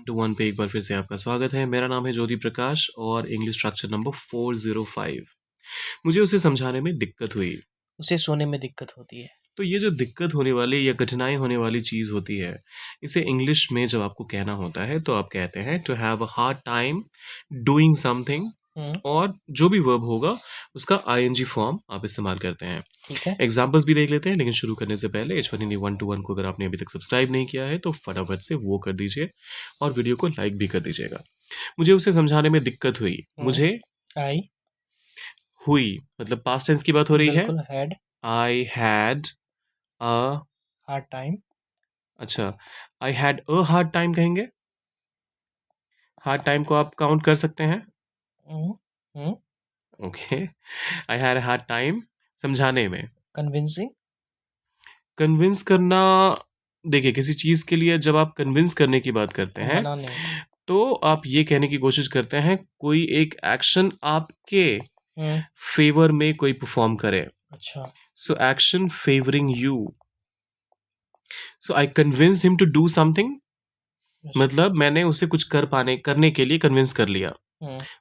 To one पे एक बार फिर से आपका स्वागत है। मेरा नाम है ज्योति प्रकाश और इंग्लिश स्ट्रक्चर नंबर 405। मुझे उसे समझाने में दिक्कत हुई। उसे सोने में दिक्कत होती है। तो ये जो दिक्कत होने वाली या कठिनाई होने वाली चीज़ होती है, इसे इंग्लिश में जब आपको कहना होता है तो आप कहते हैं to have a hard time doing something, और जो भी वर्ब होगा उसका आईएनजी फॉर्म आप इस्तेमाल करते हैं। ठीक है। एग्जाम्पल्स भी देख लेते हैं, लेकिन शुरू करने से पहले H1 हिंदी 121 को अगर आपने अभी तक सब्सक्राइब नहीं किया है तो फटाफट से वो कर दीजिए और वीडियो को लाइक भी कर दीजिएगा। मुझे उसे समझाने में दिक्कत हुई। मुझे आई हुई मतलब पास्ट टेंस की बात हो रही है। बिल्कुल had I had a hard time. अच्छा, I had a hard time कहेंगे। हार्ड टाइम को आप काउंट कर सकते हैं। Okay, I had a hard time समझाने में। कन्विंसिंग कन्विंस करना, देखिए किसी चीज़ के लिए जब आप कन्विंस करने की बात करते हैं मनाने। तो आप ये कहने की कोशिश करते हैं कोई एक एक्शन आपके फेवर में कोई परफॉर्म करे। अच्छा। So action favouring you. So I convinced him to do something, मतलब मैंने उसे कुछ करने के लिए कन्विंस कर लिया।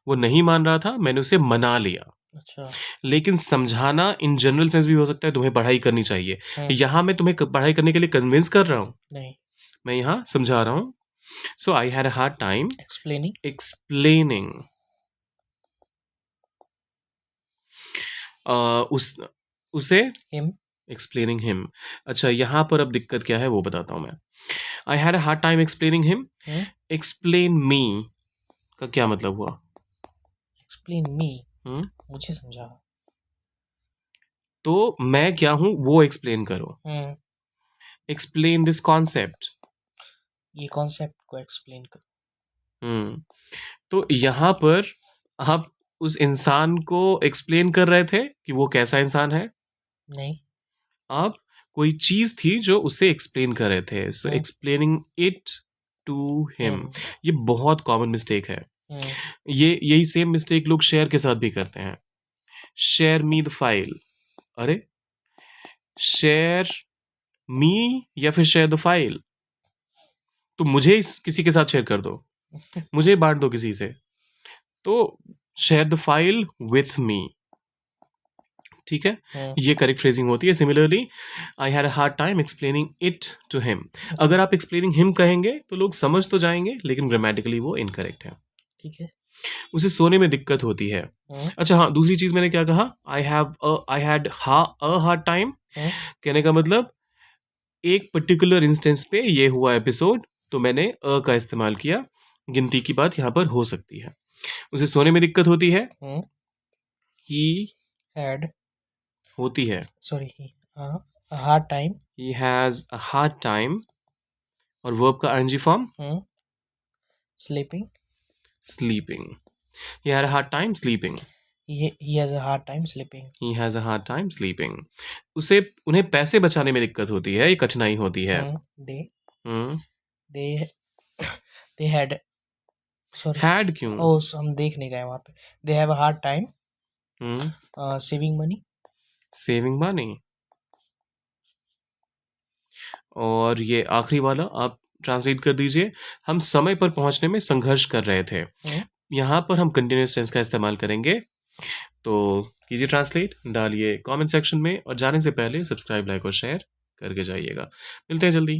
वो नहीं मान रहा था, मैंने उसे मना लिया। अच्छा। लेकिन समझाना इन जनरल सेंस भी हो सकता है, तुम्हें पढ़ाई करनी चाहिए। यहाँ मैं तुम्हें पढ़ाई करने के लिए कन्विंस कर रहा हूँ, नहीं, मैं यहाँ समझा रहा हूँ। So I had a hard time explaining उसे हिम। Explaining him. अच्छा, यहाँ पर अब दिक्कत क्या है वो बताता हूँ मैं। आई had a hard time explaining him. Explain me का क्या मतलब हुआ? एक्सप्लेन मी मुझे समझा। तो मैं क्या हूं वो एक्सप्लेन करो। एक्सप्लेन दिस कॉन्सेप्ट, ये कॉन्सेप्ट को एक्सप्लेन करो। तो यहाँ पर आप उस इंसान को एक्सप्लेन कर रहे थे कि वो कैसा इंसान है। नहीं, आप कोई चीज थी जो उसे एक्सप्लेन कर रहे थे। सो एक्सप्लेनिंग इट टू हिम, ये बहुत कॉमन मिस्टेक है। ये यही सेम मिस्टेक लोग शेयर के साथ भी करते हैं। शेयर मी द फाइल, अरे शेयर मी या फिर शेयर द फाइल, तो मुझे किसी के साथ शेयर कर दो, मुझे बांट दो किसी से, तो share the file with me. ठीक है, ये करेक्ट फ्रेजिंग होती है। Similarly I had a hard time explaining it to him. अगर आप एक्सप्लेनिंग हिम कहेंगे तो लोग समझ तो जाएंगे, लेकिन ग्रामेटिकली वो इनकरेक्ट है। ठीक है। उसे सोने में दिक्कत होती है। अच्छा हाँ, दूसरी चीज मैंने क्या कहा, आई हैड अ हार्ड टाइम, कहने का मतलब एक पर्टिकुलर इंस्टेंस पे ये हुआ एपिसोड, तो मैंने अ का इस्तेमाल किया। गिनती की बात यहाँ पर हो सकती है। उसे सोने में दिक्कत होती है। ही हैड होती है, sorry hard time. He has a hard time, और वर्ब का ING form sleeping. Sleeping. He had a hard time sleeping. He has a hard time sleeping. He has a hard time sleeping. उसे उन्हें पैसे बचाने में दिक्कत होती है, ये कठिनाई होती है। They they they had sorry had क्यों? हम देख नहीं रहे हैं वहाँ पे। They have a hard time saving money. Saving money. और ये आखिरी वाला आप ट्रांसलेट कर दीजिए। हम समय पर पहुंचने में संघर्ष कर रहे थे। यहाँ पर हम कंटिन्यूअस टेंस का इस्तेमाल करेंगे, तो कीजिए ट्रांसलेट, डालिए कमेंट सेक्शन में, और जाने से पहले सब्सक्राइब, लाइक और शेयर करके जाइएगा। मिलते हैं जल्दी।